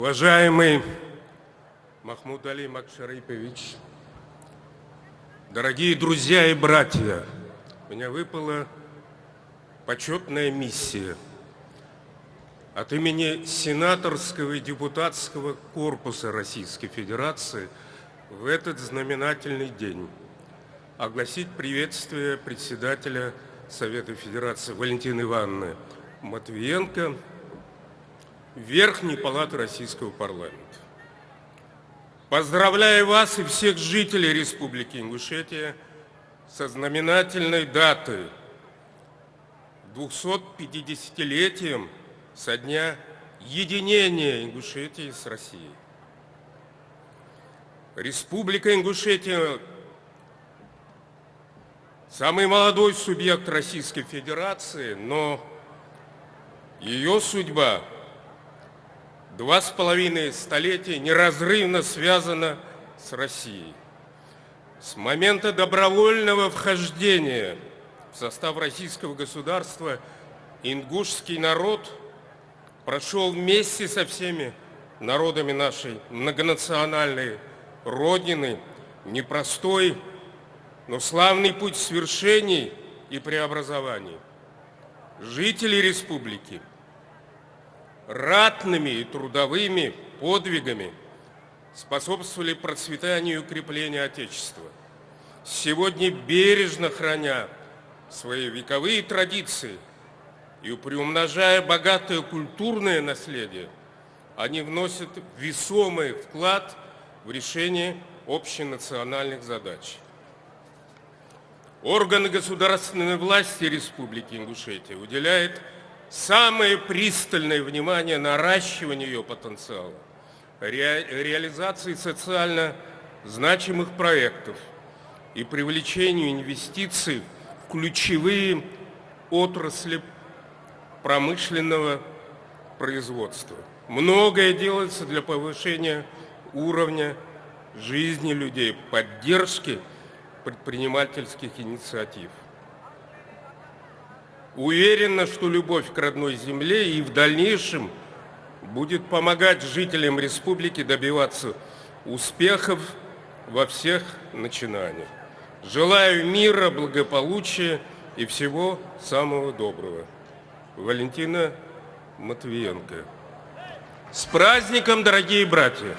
Уважаемый Махмуд Али Макшарипович, дорогие друзья и братья, у меня выпала почетная миссия от имени сенаторского и депутатского корпуса Российской Федерации в этот знаменательный день огласить приветствие председателя Совета Федерации Валентины Ивановны Матвиенко Верхней Палаты Российского парламента. Поздравляю вас и всех жителей Республики Ингушетия со знаменательной датой 250-летием со дня единения Ингушетии с Россией. Республика Ингушетия – самый молодой субъект Российской Федерации, но ее судьба 2,5 столетия неразрывно связана с Россией. С момента добровольного вхождения в состав российского государства ингушский народ прошел вместе со всеми народами нашей многонациональной Родины непростой, но славный путь свершений и преобразований. Жители республики ратными и трудовыми подвигами способствовали процветанию и укреплению Отечества. Сегодня, бережно храня свои вековые традиции и приумножая богатое культурное наследие, они вносят весомый вклад в решение общенациональных задач. Органы государственной власти Республики Ингушетия уделяют самое пристальное внимание наращиванию ее потенциала, реализации социально значимых проектов и привлечению инвестиций в ключевые отрасли промышленного производства. Многое делается для повышения уровня жизни людей, поддержки предпринимательских инициатив. Уверена, что любовь к родной земле и в дальнейшем будет помогать жителям республики добиваться успехов во всех начинаниях. Желаю мира, благополучия и всего самого доброго. Валентина Матвиенко. С праздником, дорогие братья!